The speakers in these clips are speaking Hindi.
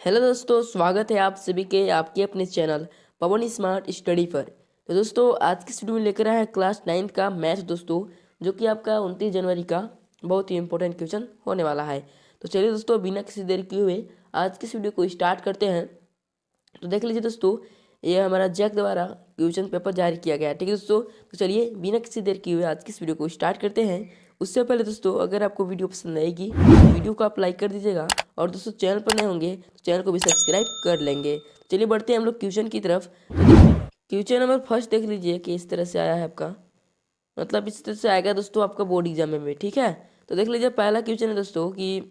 हेलो दोस्तों, स्वागत है आप सभी के आपके अपने चैनल पवन स्मार्ट स्टडी पर। तो दोस्तों, आज की वीडियो में लेकर आया है क्लास 9 का मैथ दोस्तों, जो कि आपका 29 जनवरी का बहुत ही इंपॉर्टेंट क्वेश्चन होने वाला है। तो चलिए दोस्तों, बिना किसी देर किए हुए आज की वीडियो को स्टार्ट करते हैं। तो देख लीजिए दोस्तों, ये हमारा जैक द्वारा क्वेश्चन पेपर जारी किया गया है। ठीक है दोस्तों, तो चलिए बिना किसी देर किए हुए आज की इस वीडियो को स्टार्ट करते हैं। उससे पहले दोस्तों, अगर आपको वीडियो पसंद आएगी तो वीडियो को आप लाइक कर दीजिएगा, और दोस्तों चैनल पर नए होंगे तो चैनल को भी सब्सक्राइब कर लेंगे। चलिए बढ़ते हैं हम लोग क्वेश्चन की तरफ। क्वेश्चन नंबर फर्स्ट देख लीजिए कि इस तरह से आया है आपका, मतलब इस तरह से आएगा दोस्तों आपका बोर्ड एग्जाम में। ठीक है, तो देख लीजिए पहला क्वेश्चन है दोस्तों कि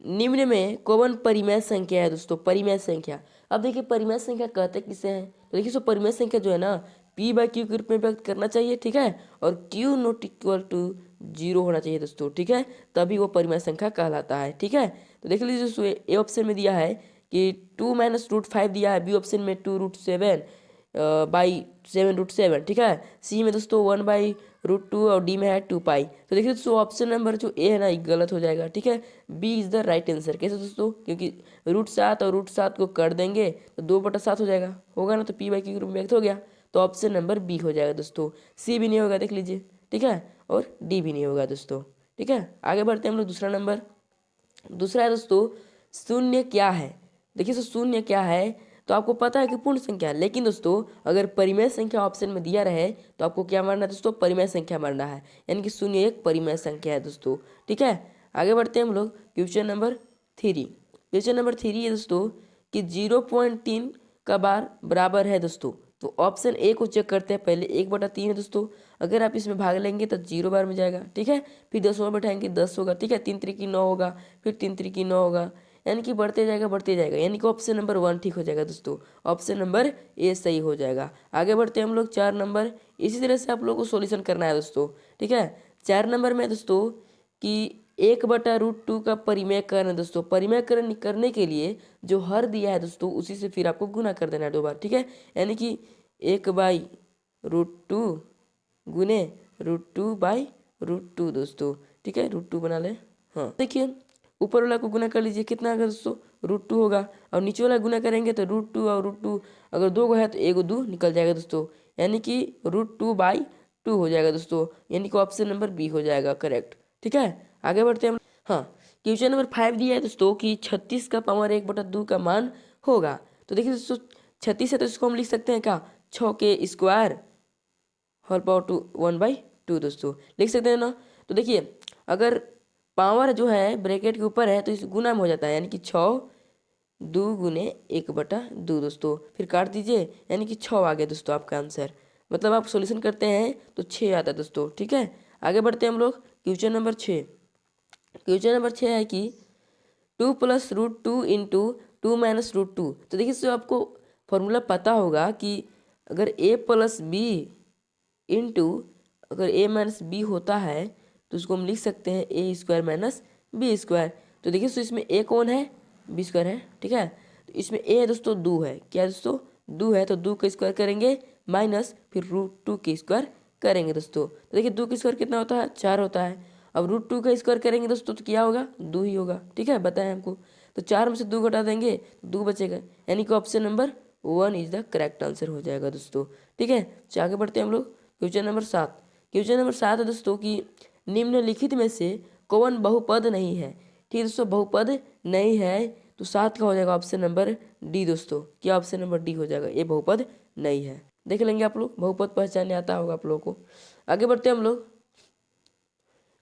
निम्न में कौन परिमेय संख्या है। दोस्तों परिमेय संख्या, अब देखिए परिमेय संख्या कहते किसे हैं। तो देखिए सो परिमेय संख्या जो है ना, पी बाई क्यू के रूप में व्यक्त करना चाहिए। ठीक है, और क्यू नॉट इक्वल टू 0 होना चाहिए दोस्तों। ठीक है, तभी वो परिमेय संख्या कहलाता है। ठीक है, तो देख लीजिए दोस्तों, ए ऑप्शन में दिया है कि 2 - √5 दिया है, बी ऑप्शन में 2 √7 बाई 7 √7। ठीक है, सी में दोस्तों 1/√2 और डी में है 2 पाई। तो देखिए दोस्तों, ऑप्शन नंबर जो ए है ना, ये गलत हो जाएगा। ठीक है, B is the right answer. कैसे दोस्तों, क्योंकि √7 और √7 को कर देंगे तो 2/7 हो जाएगा, होगा ना, तो पी बाई क्यू के रूप में व्यक्त हो गया। तो ऑप्शन नंबर बी हो जाएगा दोस्तों। सी भी नहीं होगा, देख लीजिए। ठीक है, और डी भी नहीं होगा दोस्तों। ठीक है, आगे बढ़ते हैं हम लोग दूसरा नंबर। दूसरा है दोस्तों, शून्य क्या है। देखिए सो शून्य क्या है, तो आपको पता है कि पूर्ण संख्या है, लेकिन दोस्तों अगर परिमेय संख्या ऑप्शन में दिया रहे तो आपको क्या मानना है दोस्तों, परिमेय संख्या मानना है, यानी कि शून्य एक परिमेय संख्या है दोस्तों। ठीक है, आगे बढ़ते हैं हम लोग क्वेश्चन नंबर 3। क्वेश्चन नंबर 3 है दोस्तों कि 0.3 का बार बराबर है दोस्तों। तो ऑप्शन ए को चेक करते हैं पहले। 1/3 है दोस्तों, अगर आप इसमें भाग लेंगे तो 0 बार में जाएगा। ठीक है, फिर 10 और बैठाएंगे 10 होगा। ठीक है, 3 × 3 = 9 होगा, फिर 3 × 3 = 9 होगा, यानी कि बढ़ते जाएगा बढ़ते जाएगा, यानी कि ऑप्शन नंबर 1 ठीक हो जाएगा दोस्तों। ऑप्शन नंबर ए सही हो जाएगा। आगे बढ़ते हैं हम लोग 4 नंबर। इसी तरह से आप लोगों को सॉल्यूशन करना है दोस्तों। ठीक है, 4 नंबर में दोस्तों कि 1/√2 का परिमेयकरण है दोस्तों। परिमेयकरण करने के लिए जो हर दिया है दोस्तों, उसी से फिर आपको गुना कर देना है 2 बार। ठीक है, यानी कि 1/√2 गुने √2/√2 दोस्तों। ठीक है, √2 बना ले। हाँ देखिए, ऊपर वाला को गुना कर लीजिए, कितना होगा दोस्तों, √2 होगा, और नीचे वाला गुना करेंगे तो √2 और √2 अगर 2 है तो 1 2 निकल जाएगा दोस्तों, यानी कि √2/2 हो जाएगा दोस्तों, यानी कि ऑप्शन नंबर बी हो जाएगा करेक्ट। ठीक है, आगे बढ़ते हैं हम। हाँ, क्वेश्चन नंबर 5 दिया है दोस्तों कि 36 का पावर 1/2 का मान होगा। तो देखिए दोस्तों, 36 है तो इसको हम लिख सकते हैं क्या, 6 के स्क्वायर होल पावर टू 1/2 दोस्तों, लिख सकते हैं ना। तो देखिए, अगर पावर जो है ब्रैकेट के ऊपर है तो इस गुना में हो जाता है, यानी कि 6 गुने 1/2 दोस्तों, फिर काट दीजिए, यानी कि 6 आ गया दोस्तों आपका आंसर। मतलब आप सॉल्यूशन करते हैं तो 6 आता है दोस्तों। ठीक है, आगे बढ़ते हैं हम लोग क्वेश्चन नंबर 6। क्वेश्चन नंबर 6 है कि 2 + √2 इंटू 2 - √2। तो देखिए सो आपको फॉर्मूला पता होगा कि अगर a + b इंटू अगर a - b होता है तो उसको हम लिख सकते हैं a² - b²। तो देखिए सो इसमें a कौन है, b² है। ठीक है, तो इसमें a है दोस्तों 2 है, क्या दोस्तों 2 है, तो 2 का स्क्वायर करेंगे माइनस फिर √2 के स्क्वायर करेंगे दोस्तों। तो देखिए 2 का स्क्वायर कितना होता है, 4 होता है। अब √2 का स्क्वायर करेंगे दोस्तों तो क्या होगा, 2 ही होगा। ठीक है, बताएं हमको। तो 4 में से 2 घटा देंगे तो 2 बचेगा, यानी कि option number 1 is the correct answer हो जाएगा दोस्तों। ठीक है, तो आगे बढ़ते हैं हम लोग क्वेश्चन नंबर 7। क्वेश्चन नंबर 7 है दोस्तों कि निम्नलिखित में से कौन बहुपद नहीं है। ठीक है दोस्तों, बहुपद नहीं है तो 7 का हो जाएगा ऑप्शन नंबर डी दोस्तों। क्या ऑप्शन नंबर डी हो जाएगा, ये बहुपद नहीं है। देख लेंगे आप लोग, बहुपद पहचानने आता होगा आप लोगों को। आगे बढ़ते हैं हम लोग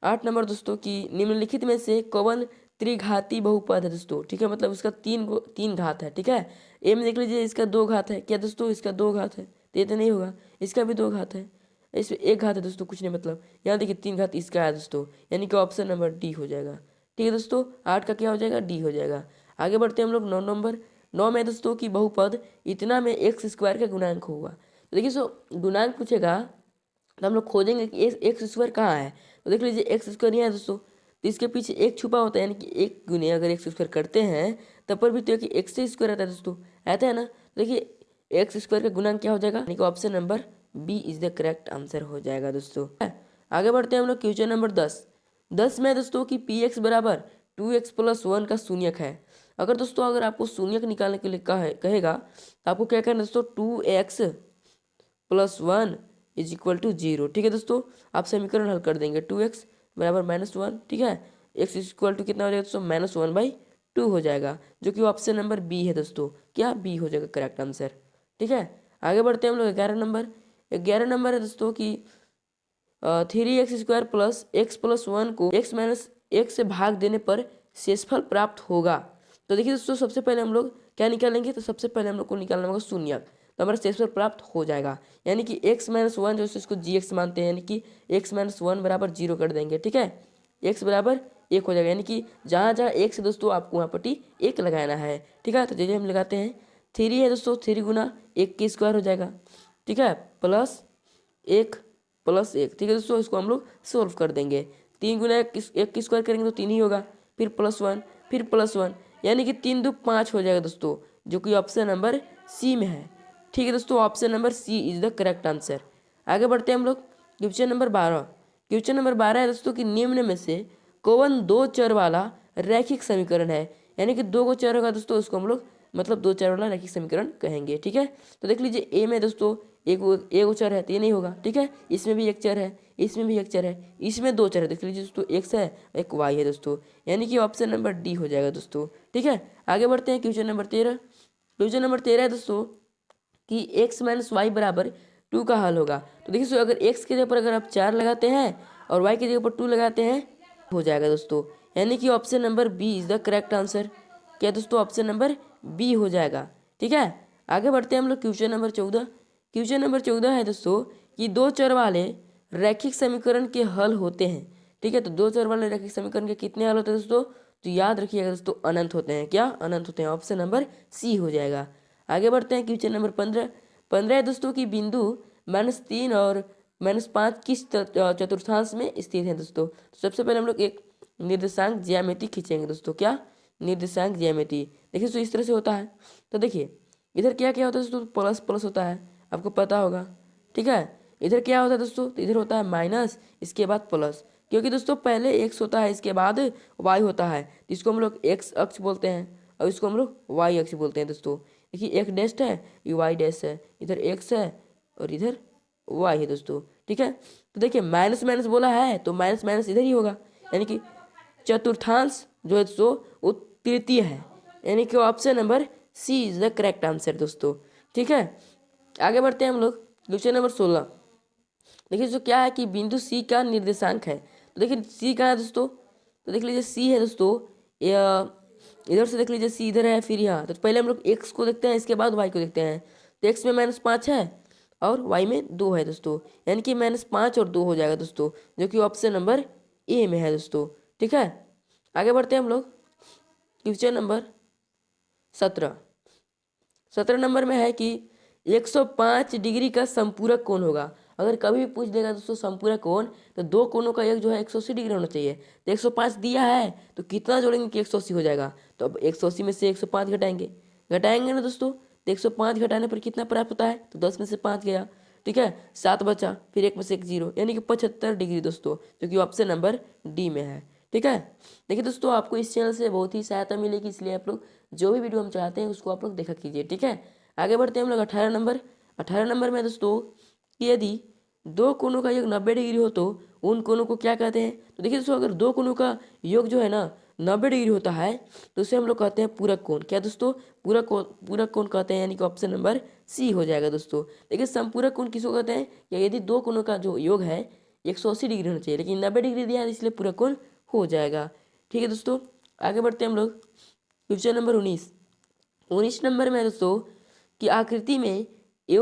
8 नंबर दोस्तों कि निम्नलिखित में से कौन त्रिघाती बहुपद है दोस्तों। ठीक है, मतलब उसका 3 घात है। ठीक है, ए में देख लीजिए इसका 2 घात है, क्या दोस्तों इसका 2 घात है, तो ये तो नहीं होगा। इसका भी 2 घात है, इसमें 1 घात है दोस्तों, कुछ नहीं, मतलब यहाँ देखिए 3 घात इसका है दोस्तों, यानी कि ऑप्शन नंबर डी हो जाएगा। ठीक है दोस्तों, 8 का क्या हो जाएगा, डी हो जाएगा। आगे बढ़ते हैं हम लोग 9 नंबर। 9 में दोस्तों की बहुपद इतना में x² का गुणांक होगा। तो देखिए सो गुणांक पूछेगा तो हम लोग खोजेंगे कि x² कहाँ है। तो देख लीजिए x² यहाँ है दोस्तों, तो इसके पीछे एक छुपा होता है, यानी कि 1 गुने अगर x² करते हैं तब पर भी तो कि x² आता है दोस्तों, आता है ना। तो देखिए x² का गुणांक क्या हो जाएगा, यानी कि option number B is the correct answer हो जाएगा दोस्तों। आगे बढ़ते हैं हम लोग क्वेश्चन नंबर 10। 10 में दोस्तों की px = 2x + 1 का शून्यक है। अगर दोस्तों अगर आपको शून्यक निकालने के लिए कहेगा तो आपको क्या करना है दोस्तों, 2x + 1 = 0। ठीक है दोस्तों, आप समीकरण हल कर देंगे। 2x बराबर -1, ठीक है, x = कितना हो जाएगा दोस्तों, -1/2 हो जाएगा, जो कि ऑप्शन नंबर बी है दोस्तों। क्या, बी हो जाएगा करेक्ट आंसर। ठीक है, आगे बढ़ते हैं हम लोग 11 नंबर है दोस्तों कि 3x² + x + 1 को x - 1 से भाग देने पर शेषफल प्राप्त होगा। तो देखिए दोस्तों, सबसे पहले हम लोग क्या निकालेंगे, तो सबसे पहले हम लोग को निकालना होगा शून्यक, तो हमारा शेषफल प्राप्त हो जाएगा। यानी कि x - 1 जो इसको gx मानते हैं, यानी कि x - 1 बराबर 0 कर देंगे। ठीक है, x बराबर 1 हो जाएगा, यानी कि जहाँ जहाँ 1 से दोस्तों आपको वहाँ पट्टी 1 लगाना है। ठीक है, तो जैसे हम लगाते हैं 3 है दोस्तों, 3 गुना 1 की स्क्वायर हो जाएगा। ठीक है, +1 + 1। ठीक है दोस्तों, इसको हम लोग सोल्व कर देंगे। 3 गुना 1 की स्क्वायर करेंगे तो 3 ही होगा, फिर +1, फिर +1, यानी कि 3 दूनी 5 हो जाएगा दोस्तों, जो कि ऑप्शन नंबर सी में है। ठीक है दोस्तों, option number C is the correct answer. आगे बढ़ते हैं हम लोग क्वेश्चन नंबर 12। क्वेश्चन नंबर 12 है दोस्तों कि निम्न में से कौन 2 चर वाला रैखिक समीकरण है। यानी कि 2 चर होगा दोस्तों, उसको हम लोग मतलब 2 चर वाला रैखिक समीकरण कहेंगे। ठीक है, तो देख लीजिए ए में दोस्तों एक चर है तो ये नहीं होगा। ठीक है, इसमें भी एक चर है, इसमें भी एक चर है, इसमें 2 चर है, देख लीजिए दोस्तों, x है एक y है दोस्तों, यानी कि ऑप्शन नंबर डी हो जाएगा दोस्तों। ठीक है, आगे बढ़ते हैं क्वेश्चन नंबर 13। क्वेश्चन नंबर 13 है दोस्तों कि x - y = 2 का हल होगा। तो देखिए दोस्तों, अगर x की जगह पर अगर आप 4 लगाते हैं और y की जगह पर 2 लगाते हैं हो जाएगा दोस्तों, यानी कि option number B is the correct answer. क्या दोस्तों, ऑप्शन नंबर बी हो जाएगा। ठीक है, आगे बढ़ते हैं हम लोग क्वेश्चन नंबर 14। क्वेश्चन नंबर 14 है दोस्तों कि 2 चर वाले रैखिक समीकरण के हल होते हैं। ठीक है, तो 2 चर वाले रैखिक समीकरण के कितने हल होते हैं दोस्तों, तो याद रखिएगा दोस्तों, अनंत होते हैं। क्या, अनंत होते हैं, ऑप्शन नंबर सी हो जाएगा। आगे बढ़ते हैं क्वेश्चन नंबर 15 है दोस्तों कि बिंदु -3 और -5 किस चतुर्थांश में स्थित है दोस्तों। तो सबसे पहले हम लोग एक निर्देशांक ज्यामिति खींचेंगे दोस्तों। क्या, निर्देशांक ज्यामिति। देखिए दोस्तों, इस तरह से होता है। तो देखिए इधर क्या क्या होता है दोस्तों, प्लस प्लस होता है, आपको पता होगा। ठीक है, इधर क्या होता है दोस्तों, तो इधर होता है माइनस, इसके बाद प्लस, क्योंकि दोस्तों पहले x होता है, इसके बाद y होता है, जिसको हम लोग x अक्ष बोलते हैं और इसको हम लोग y अक्ष बोलते हैं दोस्तों। देखिए एक डैश है, ये y डैश है, इधर x है और इधर y है दोस्तों। ठीक है, तो देखिए माइनस माइनस बोला है तो माइनस माइनस इधर ही होगा, यानी कि चतुर्थांश जो है दोस्तों वो तृतीय है, यानी कि option number C is the correct answer दोस्तों। ठीक है, आगे बढ़ते हैं हम लोग क्वेश्चन नंबर 16। देखिए जो क्या है कि बिंदु सी का निर्देशांक है। तो देखिए सी कहाँ है दोस्तों, तो देख लीजिए सी है दोस्तों, इधर से देख लीजिए सी इधर है, फिर यहाँ, तो पहले हम लोग एक्स को देखते हैं, इसके बाद वाई को देखते हैं। तो एक्स में -5 है और वाई में 2 है दोस्तों, यानी कि -5 और 2 हो जाएगा दोस्तों, जो कि ऑप्शन नंबर ए में है दोस्तों। ठीक है, आगे बढ़ते हैं हम लोग क्वेश्चन नंबर 17 नंबर में है कि 105 डिग्री का संपूरक कोण होगा। अगर कभी भी पूछ देगा दोस्तों संपूरक कोण, तो 2 कोणों का योग जो है 180 डिग्री होना चाहिए। तो 105 दिया है तो कितना जोड़ेंगे कि 180 हो जाएगा। तो अब 180 में से 105 घटाएंगे ना दोस्तों, तो 105 घटाने पर कितना प्राप्त होता है, तो 10 में से 5 गया। ठीक है, 7 बचा, फिर 1 में से 1 0, यानी कि 75 डिग्री दोस्तों, जो कि ऑप्शन नंबर डी में है। ठीक है, देखिए दोस्तों आपको इस चैनल से बहुत ही सहायता मिलेगी, इसलिए आप लोग जो भी वीडियो हम चाहते हैं उसको आप लोग देखा कीजिए। ठीक है, आगे बढ़ते हैं हम लोग 18 नंबर में दोस्तों कि यदि 2 कोणों का योग 90 डिग्री हो तो उन कोणों को क्या कहते हैं। तो देखिए दोस्तों अगर 2 कोणों का योग जो है ना 90 डिग्री होता है तो उसे हम लोग कहते हैं पूरक कोण। क्या दोस्तों, पूरक कोण कहते हैं, यानी कि ऑप्शन नंबर सी हो जाएगा दोस्तों। देखिए संपूरक कोण किसको कहते हैं, या यदि 2 कोणों का जो योग है 180 डिग्री होना चाहिए, लेकिन 90 डिग्री दिया है इसलिए पूरक कोण हो जाएगा। ठीक है दोस्तों, आगे बढ़ते हैं हम लोग क्वेश्चन नंबर 19 नंबर में दोस्तों कि आकृति में ए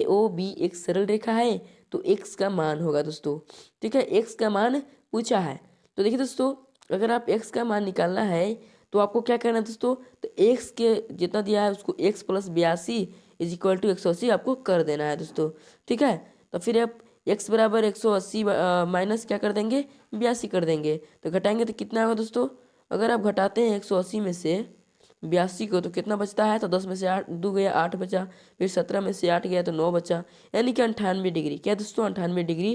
ओ बी एक सरल रेखा है तो x का मान होगा दोस्तों। ठीक है, x का मान पूछा है। तो देखिए दोस्तों अगर आप x का मान निकालना है तो आपको क्या करना है दोस्तों, तो x के जितना दिया है उसको x + 82 = 180 आपको कर देना है दोस्तों। ठीक है, तो फिर आप x बराबर 180 माइनस क्या कर देंगे, 82 कर देंगे, तो घटाएंगे तो कितना होगा दोस्तों। अगर आप घटाते हैं 180 में से 82 को तो कितना बचता है, तो 10 में से 8 2 गया 8 बचा, फिर 17 में से 8 गया तो 9 बचा, यानी कि 98 डिग्री। क्या दोस्तों, 98 डिग्री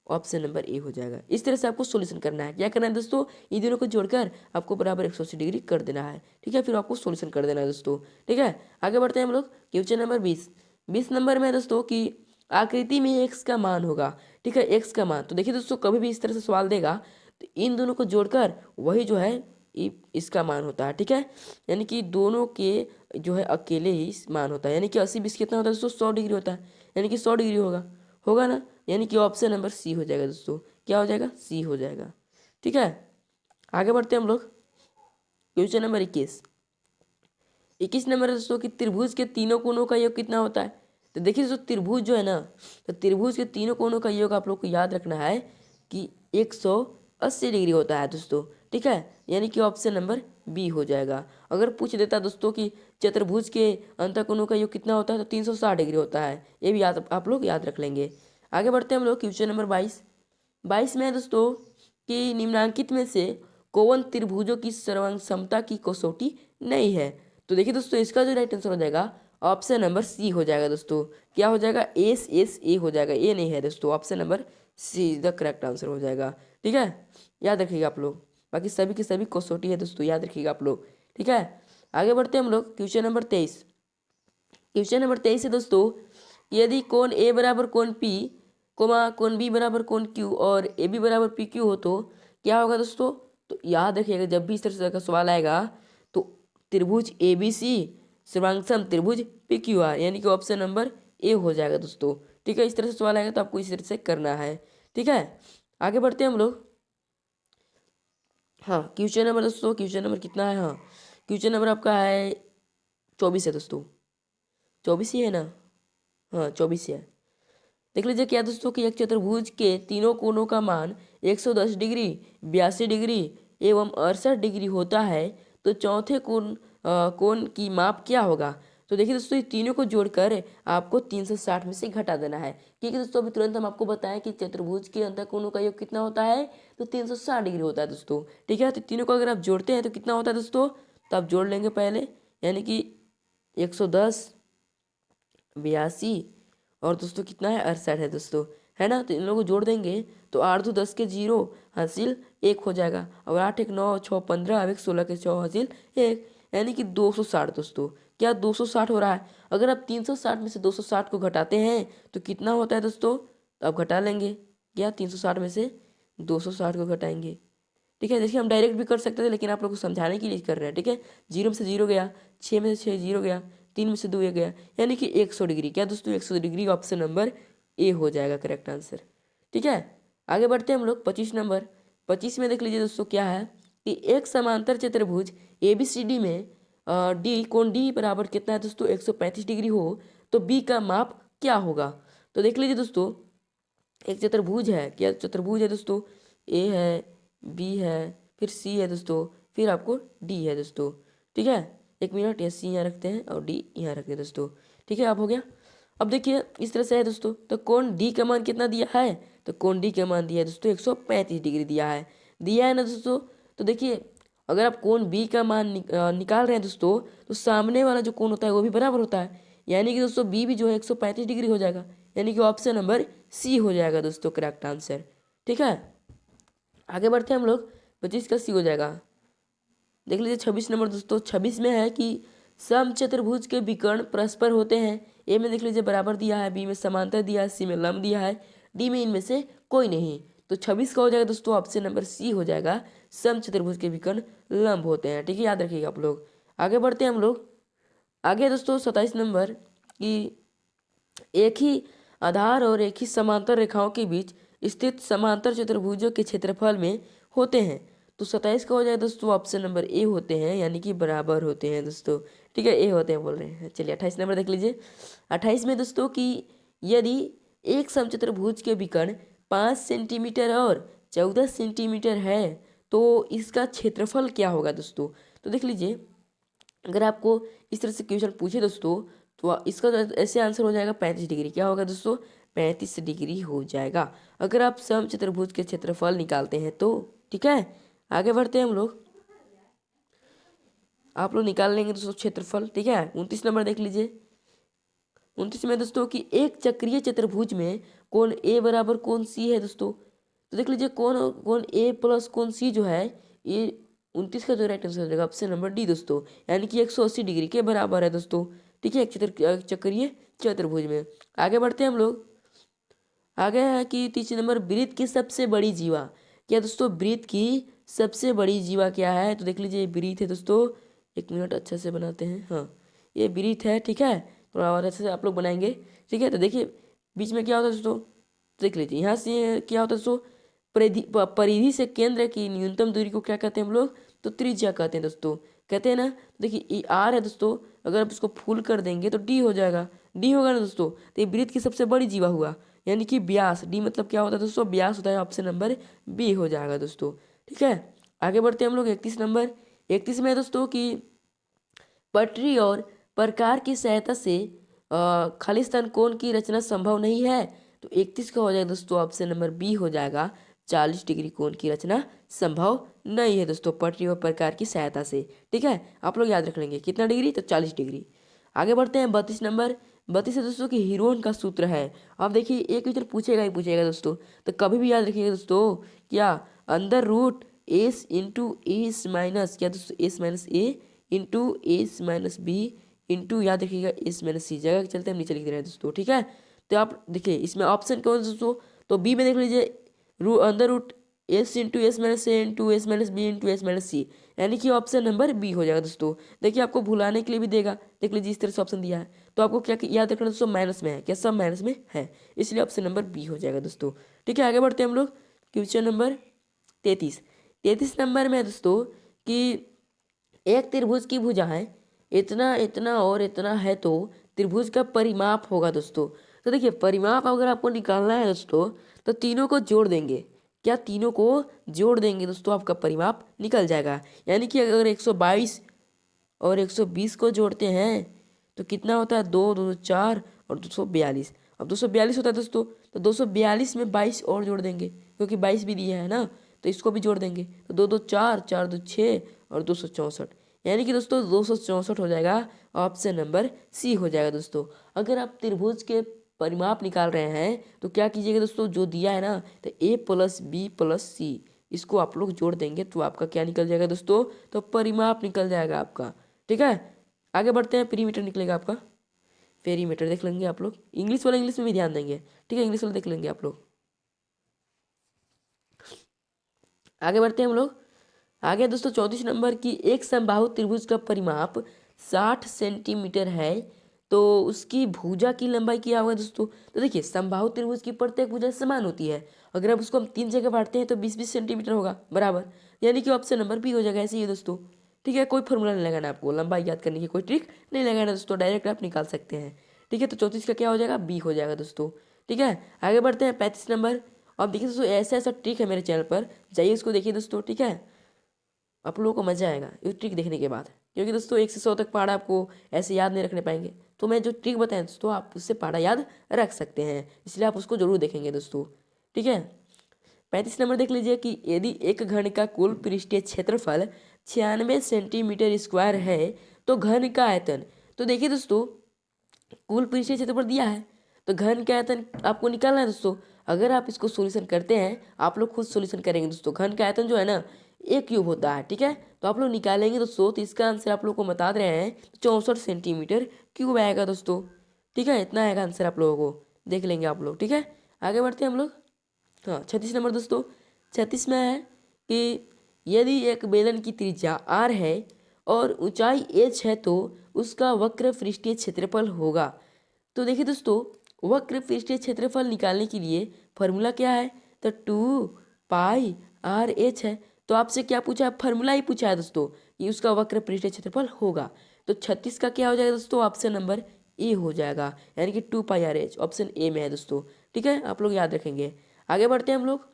ऑप्शन नंबर ए हो जाएगा। इस तरह से आपको सॉल्यूशन करना है। क्या करना है दोस्तों, इन दोनों को जोड़कर आपको बराबर 180 डिग्री कर देना है। ठीक है, फिर आपको सॉल्यूशन कर देना है दोस्तों। ठीक है, आगे बढ़ते हैं हम लोग। क्वेश्चन नंबर 20 नंबर में है दोस्तों कि आकृति में एक्स का मान होगा। ठीक है, एक्स का मान। तो देखिए दोस्तों, कभी भी इस तरह से सवाल देगा तो इन दोनों को जोड़कर वही जो है इसका मान होता है। ठीक है, यानी कि दोनों के जो है अकेले ही मान होता है। यानी कि 80 20 कितना होता है दोस्तों, 100 डिग्री होता है। यानी कि 100 डिग्री होगा ना। यानी कि ऑप्शन नंबर सी हो जाएगा दोस्तों। क्या हो जाएगा, सी हो जाएगा। ठीक है, आगे बढ़ते हैं हम लोग। क्वेश्चन नंबर 21 नंबर है दोस्तों कि त्रिभुज के तीनों कोनों का योग कितना होता है। तो देखिए दोस्तों, त्रिभुज जो है ना, तो त्रिभुज के तीनों कोनों का योग आप लोग को याद रखना है कि 180 डिग्री होता है दोस्तों। ठीक है, यानी कि ऑप्शन नंबर बी हो जाएगा। अगर पूछ देता दोस्तों कि चतुर्भुज के अंतःकोणों का योग कितना होता है, तो 360 डिग्री होता है। ये भी आप लोग याद रख लेंगे। आगे बढ़ते हैं हम लोग। क्वेश्चन नंबर 22 में है दोस्तों कि निम्नांकित में से कौन त्रिभुजों की सर्वांग समता की कसौटी नहीं है। तो देखिए दोस्तों, इसका जो राइट आंसर हो जाएगा ऑप्शन नंबर सी हो जाएगा दोस्तों। क्या हो जाएगा, ए हो जाएगा। ए नहीं है दोस्तों, option number see the correct answer हो जाएगा। ठीक है, याद रखिएगा आप लोग। बाकी सभी की सभी कसौटी है दोस्तों, याद रखिएगा आप लोग। ठीक है, आगे बढ़ते हैं हम लोग। क्वेश्चन नंबर 23 है दोस्तों, यदि कोण ए बराबर कोण पी कोण बी बराबर कोण क्यू और ए बी बराबर पी क्यू हो तो क्या होगा दोस्तों। तो याद रखिएगा, जब भी इस तरह का सवाल आएगा तो त्रिभुज ए बी सी सर्वांगसम त्रिभुज पी क्यू आर, यानी कि ऑप्शन नंबर ए हो जाएगा दोस्तों। ठीक है, इस तरह से सवाल आएगा तो आपको इस तरह से करना है। ठीक है, आगे बढ़ते हैं हम लोग। हाँ, क्वेश्चन नंबर दोस्तों, क्वेश्चन नंबर कितना है, हाँ क्वेश्चन नंबर आपका है 24 है दोस्तों। 24 ही है ना, हाँ 24 है। देख लीजिए क्या दोस्तों कि एक चतुर्भुज के तीनों कोणों का मान 110 डिग्री, 82 डिग्री एवं 68 डिग्री होता है, तो चौथे कोण की माप क्या होगा। तो देखिए दोस्तों, ये तीनों को जोड़कर आपको 360 में से घटा देना है। ठीक है दोस्तों, अभी तुरंत हम आपको बताएं कि चतुर्भुज के अंतःकोणों का योग कितना होता है, तो 360 डिग्री होता है दोस्तों। ठीक है, तो तीनों को अगर आप जोड़ते हैं तो कितना होता है दोस्तों, तो आप जोड़ लेंगे पहले, यानी कि 110, 82 और दोस्तों कितना है, 68 है दोस्तों, है ना। तो इन लोगों को जोड़ देंगे तो 8 2 10 के 0 हासिल 1 हो जाएगा, और 8 1 9 6 15 अब 1 16 के 6 हासिल 1, यानी कि 260 दोस्तों। क्या 260 हो रहा है। अगर आप 360 में से 260 को घटाते हैं तो कितना होता है दोस्तों, तो आप घटा लेंगे। क्या 360 में से 260 को घटाएंगे। ठीक है, देखिए हम डायरेक्ट भी कर सकते थे, लेकिन आप लोग को समझाने के लिए कर रहे हैं। ठीक है, 0 में से 0 गया, 6 में से 6 0 गया, 3 में से 2 ये गया, यानी कि 100 डिग्री। क्या दोस्तों, 100 डिग्री ऑप्शन नंबर ए हो जाएगा करेक्ट आंसर। ठीक है, आगे बढ़ते हैं हम लोग। 25 नंबर, 25 में देख लीजिए दोस्तों क्या है कि एक समांतर चतुर्भुज ए बी सी डी में डी कोण डी बराबर कितना है दोस्तों, 135 डिग्री हो तो बी का माप क्या होगा। तो देख लीजिए दोस्तों, एक चतुर्भुज है। क्या चतुर्भुज है दोस्तों, ए है, बी है, फिर सी है दोस्तों, फिर आपको डी है दोस्तों। ठीक है, एक मिनट, ये सी यहाँ रखते हैं और डी यहाँ रखते हैं दोस्तों। ठीक है, अब हो गया। अब देखिए इस तरह से है दोस्तों, तो कोण डी का मान कितना दिया है, तो कोण डी का मान दिया है दोस्तों 135 डिग्री दिया है ना दोस्तों। तो देखिए, अगर आप कोण बी का मान निकाल रहे हैं दोस्तों, तो सामने वाला जो कोण होता है वो भी बराबर होता है, यानी कि दोस्तों बी भी जो है 135 डिग्री हो जाएगा, यानी कि ऑप्शन नंबर सी हो जाएगा दोस्तों करेक्ट आंसर। ठीक है, आगे बढ़ते हैं हम लोग। 25 का सी हो जाएगा। देख लीजिए 26 नंबर दोस्तों, 26 में है कि समचतुर्भुज के विकर्ण परस्पर होते हैं। ए में देख लीजिए बराबर दिया है, बी में समांतर दिया है, सी में लंब दिया है, डी में इनमें से कोई नहीं। तो 26 का हो जाएगा दोस्तों ऑप्शन नंबर सी हो जाएगा, समचतुर्भुज के विकर्ण लंब होते हैं। ठीक है, याद रखिएगा आप लोग। आगे बढ़ते हैं हम लोग। आगे दोस्तों 27 नंबर कि एक ही आधार और एक ही समांतर रेखाओं के बीच स्थित समांतर चतुर्भुजों के क्षेत्रफल में होते हैं। तो 27 का हो जाए दोस्तों ऑप्शन नंबर ए होते हैं, यानी कि बराबर होते हैं दोस्तों। ठीक है, ए होते हैं बोल रहे हैं। चलिए 28 नंबर देख लीजिए। 28 में दोस्तों कि यदि एक समचतुर्भुज के विकर्ण 5 सेंटीमीटर और 14 सेंटीमीटर है तो इसका क्षेत्रफल क्या होगा दोस्तों। तो देख लीजिए, अगर आपको इस तरह से क्वेश्चन पूछे दोस्तों, तो इसका ऐसे आंसर हो जाएगा 35 डिग्री। क्या होगा दोस्तों, 35 डिग्री हो जाएगा, अगर आप समचतुर्भुज के क्षेत्रफल निकालते हैं तो। ठीक है, आगे बढ़ते हैं हम लोग। आप लोग निकाल लेंगे दोस्तों क्षेत्रफल। ठीक है, 29 नंबर देख लीजिए। 29 में दोस्तों कि एक चक्रीय चतुर्भुज में कोण ए बराबर कोण सी है दोस्तों। तो देख लीजिए कोण कोण ए प्लस कोण सी जो है ये 29 का जो राइट आंसर हो जाएगा ऑप्शन नंबर डी दोस्तों, यानी कि 180 डिग्री के बराबर है दोस्तों। ठीक है, एक चक्रीय चतुर्भुज में। आगे बढ़ते हैं हम लोग। आगे है कि 30 नंबर, वृत्त की सबसे बड़ी जीवा। क्या दोस्तों वृत्त की सबसे बड़ी जीवा क्या है? तो देख लीजिए वृत्त है दोस्तों, 1 मिनट अच्छे से बनाते हैं। हाँ, ये वृत्त है। ठीक है, थोड़ा और अच्छे से आप लोग बनाएंगे। ठीक है, तो देखिए बीच में क्या होता है दोस्तों, देख लीजिए यहाँ से क्या होता है दोस्तों, परिधि से केंद्र की न्यूनतम दूरी को क्या कहते हैं हम लोग? तो त्रिज्या कहते हैं दोस्तों, कहते हैं ना। देखिए ये आर है दोस्तों, अगर आप इसको फुल कर देंगे तो डी हो जाएगा। डी होगा ना दोस्तों, तो ये वृत्त की सबसे बड़ी जीवा हुआ, यानी कि व्यास। डी मतलब क्या होता है दोस्तों? व्यास होता है। ऑप्शन नंबर बी हो जाएगा दोस्तों। ठीक है, आगे बढ़ते हैं हम लोग 31 नंबर। 31 में दोस्तों कि पटरी और प्रकार की सहायता से खालिस्तान कोण की रचना संभव नहीं है। तो 31 का हो जाएगा दोस्तों, ऑप्शन नंबर बी हो जाएगा। 40 डिग्री कोण की रचना संभव नहीं है दोस्तों पटरी और प्रकार की सहायता से। ठीक है, आप लोग याद रख लेंगे कितना डिग्री, तो 40 डिग्री। आगे बढ़ते हैं 32 नंबर। 32 है दोस्तों कि हीरोन का सूत्र है। आप देखिए एक क्वेश्चन पूछेगा ही पूछेगा दोस्तों, तो कभी भी याद रखिएगा दोस्तों, क्या under root S into S minus, क्या दोस्तों S minus A into S minus B into, याद रखिएगा एस माइनस सी। जगह के चलते हम नीचे लिख रहे हैं दोस्तों। ठीक है, तो आप देखिए इसमें ऑप्शन कौन दोस्तों, तो बी में देख लीजिए under root S into S minus A into S minus B into S minus C, यानी कि ऑप्शन नंबर बी हो जाएगा दोस्तों। देखिए आपको भुलाने के लिए भी देगा, देख लीजिए इस तरह से ऑप्शन दिया है, तो आपको क्या याद रखना दोस्तों, माइनस में है, क्या सब माइनस में है, इसलिए ऑप्शन नंबर बी हो जाएगा दोस्तों। ठीक है, आगे बढ़ते हैं हम लोग। Question number 33। 33 नंबर में दोस्तों कि एक त्रिभुज की भुजाएं इतना इतना और इतना है तो त्रिभुज का परिमाप होगा दोस्तों। तो देखिए परिमाप अगर आपको निकालना है दोस्तों, तो तीनों को जोड़ देंगे। क्या तीनों को जोड़ देंगे दोस्तों, आपका परिमाप निकल जाएगा। यानी कि अगर 122 और 120 को जोड़ते हैं तो कितना होता है, 2 2 4 और 242। अब 242 होता है दोस्तों, तो 242 में 22 और जोड़ देंगे, क्योंकि 22 भी दिया है ना, तो इसको भी जोड़ देंगे। तो 2 2 4 4 2 6 और 264, यानी कि दोस्तों 264 हो जाएगा। ऑप्शन नंबर सी हो जाएगा दोस्तों। अगर आप त्रिभुज के परिमाप निकाल रहे हैं तो क्या कीजिएगा दोस्तों, जो दिया है ना, तो ए प्लस बी प्लस सी, इसको आप लोग जोड़ देंगे तो आपका क्या निकल जाएगा दोस्तों, तो परिमाप निकल जाएगा आपका। ठीक है, आगे बढ़ते हैं। पेरीमीटर निकलेगा आपका, पेरीमीटर देख लेंगे आप लोग। इंग्लिश वाला इंग्लिश में भी ध्यान देंगे। ठीक है, इंग्लिश वाला देख लेंगे आप लोग। आगे बढ़ते हैं हम लोग। आगे दोस्तों 34 नंबर की एक समबाहु त्रिभुज का परिमाप 60 सेंटीमीटर है, तो उसकी भुजा की लंबाई क्या होगा दोस्तों। तो देखिए समबाहु त्रिभुज की प्रत्येक भुजा समान होती है, अगर आप उसको हम 3 जगह बांटते हैं तो 20-20 सेंटीमीटर होगा बराबर, यानी कि ऑप्शन नंबर बी हो जाएगा। ऐसे ही है दोस्तों। ठीक है, कोई फॉर्मूला नहीं लगाना आपको, लंबाई याद करने की कोई ट्रिक नहीं लगाना दोस्तों, डायरेक्ट आप निकाल सकते हैं। ठीक है, तो 34 का क्या हो जाएगा, बी हो जाएगा दोस्तों। ठीक है, आगे बढ़ते हैं 35 नंबर। अब देखिए दोस्तों ऐसा ऐसा ट्रिक है मेरे चैनल पर, जाइए उसको देखिए दोस्तों। ठीक है, आप लोगों को मजा आएगा ये ट्रिक देखने के बाद, क्योंकि दोस्तों 1 से 100 तक पहाड़ा आपको ऐसे याद नहीं रखने पाएंगे, तो मैं जो ट्रिक बताएं दोस्तों आप उससे पहाड़ा याद रख सकते हैं, इसलिए आप उसको जरूर देखेंगे दोस्तों। ठीक है, 35 नंबर देख लीजिए कि यदि एक घन का कुल पृष्ठीय क्षेत्रफल 96 सेंटीमीटर स्क्वायर है तो घन का आयतन, तो देखिए दोस्तों कुल पृष्ठीय क्षेत्रफल दिया है, तो घन का आयतन आपको निकालना है दोस्तों। अगर आप इसको सॉल्यूशन करते हैं, आप लोग खुद सॉल्यूशन करेंगे दोस्तों, घन का आयतन जो है ना 1 क्यूब होता है। ठीक है, तो आप लोग निकालेंगे दोस्तों, तो इसका आंसर आप लोग को बता दे रहे हैं 64 सेंटीमीटर क्यूब आएगा दोस्तों। ठीक है, इतना आएगा आंसर, आप लोगों को देख लेंगे आप लोग। ठीक है, आगे बढ़ते हैं हम लोग। हाँ 36 नंबर दोस्तों। 36 में है कि यदि एक बेलन की त्रिज्या आर है और ऊंचाई एच है तो उसका वक्र पृष्ठीय क्षेत्रफल होगा। तो देखिए दोस्तों वक्र पृष्ठीय क्षेत्रफल निकालने के लिए फॉर्मूला क्या है, तो 2πr/h है। तो आपसे क्या पूछा है, फॉर्मूला ही पूछा है दोस्तों, ये उसका वक्र पृष्ठीय क्षेत्रफल होगा। तो 36 का क्या हो जाएगा दोस्तों, ऑप्शन नंबर ए हो जाएगा, यानी कि 2πr/h ऑप्शन ए में है दोस्तों। ठीक है, आप लोग याद रखेंगे। आगे बढ़ते हैं हम लोग।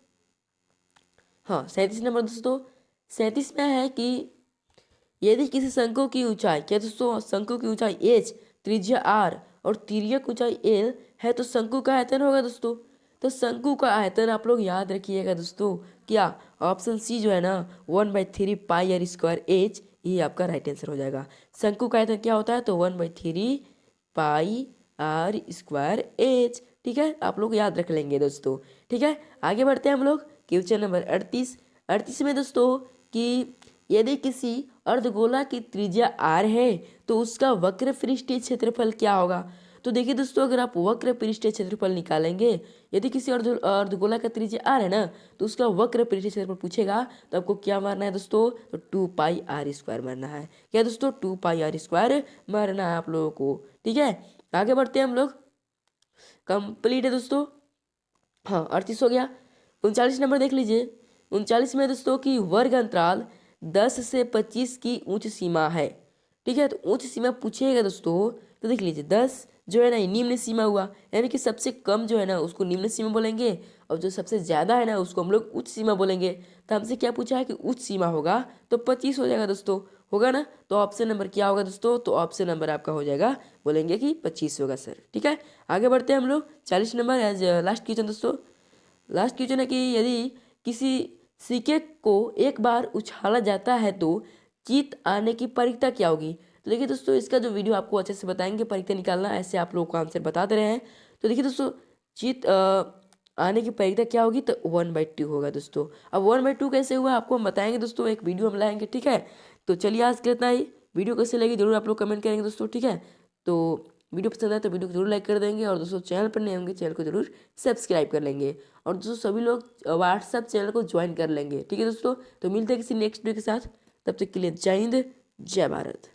हाँ 37 नंबर दोस्तों। 37 में है कि यदि किसी शंकु की ऊंचाई, क्या दोस्तों शंकु की ऊंचाई h, त्रिज्या r और तिर्यक ऊंचाई l है तो शंकु का आयतन होगा दोस्तों। तो शंकु का आयतन आप लोग याद रखिएगा दोस्तों, क्या ऑप्शन सी जो है ना 1/3πr²h, ये आपका राइट आंसर हो जाएगा। शंकु का आयतन क्या होता है, तो 1/3πr² आर स्क्वायर एच। ठीक है, आप लोग याद रख लेंगे दोस्तों। ठीक है, आगे बढ़ते हैं हम लोग क्वेश्चन नंबर 38 में दोस्तों कि यदि किसी अर्धगोला की त्रिज्या r है तो उसका वक्र पृष्ठीय क्षेत्रफल क्या होगा। तो देखिए दोस्तों, अगर आप वक्र पृष्ठीय क्षेत्रफल निकालेंगे, यदि किसी अर्धगोला का त्रिज्या r है ना, तो उसका वक्र पृष्ठीय क्षेत्रफल पूछेगा तो आपको क्या मारना है दोस्तों, तो 2πr² मारना है। क्या दोस्तों, 2πr² मारना है आप लोगों को। ठीक है, आगे बढ़ते हैं हम लोग। कंप्लीट है दोस्तों। हाँ, 38 हो गया। 39 नंबर देख लीजिए। 39 में दोस्तों की वर्ग अंतराल 10 से 25 की उच्च सीमा है। ठीक है, तो उच्च सीमा पूछेगा दोस्तों, तो देख लीजिए 10 जो है ना ये निम्न सीमा हुआ, यानी कि सबसे कम जो है ना उसको निम्न सीमा बोलेंगे, और जो सबसे ज़्यादा है ना उसको हम लोग उच्च सीमा बोलेंगे। तो हमसे क्या पूछा है कि उच्च सीमा होगा तो 25 हो जाएगा दोस्तों, होगा ना। तो ऑप्शन नंबर क्या होगा दोस्तों, तो ऑप्शन नंबर आपका हो जाएगा, बोलेंगे कि 25 होगा सर। ठीक है, आगे बढ़ते हैं हम लोग 40 नंबर एज लास्ट क्वेश्चन दोस्तों। लास्ट क्वेश्चन है कि यदि किसी सिक्के को एक बार उछाला जाता है तो जीत आने की परीक्षा क्या होगी। तो देखिए दोस्तों, इसका जो वीडियो आपको अच्छे से बताएंगे परीक्षा निकालना, ऐसे आप लोगों को आंसर बता दे रहे हैं। तो देखिए दोस्तों, जीत आने की परीक्षा क्या होगी, तो 1/2 होगा दोस्तों। अब 1/2 कैसे हुआ आपको हम बताएंगे दोस्तों, एक वीडियो हम लाएंगे। ठीक है, तो चलिए आज के इतना ही। वीडियो कैसे लगी जरूर आप लोग कमेंट करेंगे दोस्तों। ठीक है, तो वीडियो पसंद आए तो वीडियो को जरूर लाइक कर देंगे, और दोस्तों चैनल पर नए होंगे चैनल को जरूर सब्सक्राइब कर लेंगे, और दोस्तों सभी लोग व्हाट्सएप चैनल को ज्वाइन कर लेंगे। ठीक है दोस्तों, तो मिलते हैं किसी नेक्स्ट वीडियो के साथ, तब तक के लिए जय हिंद, जय भारत।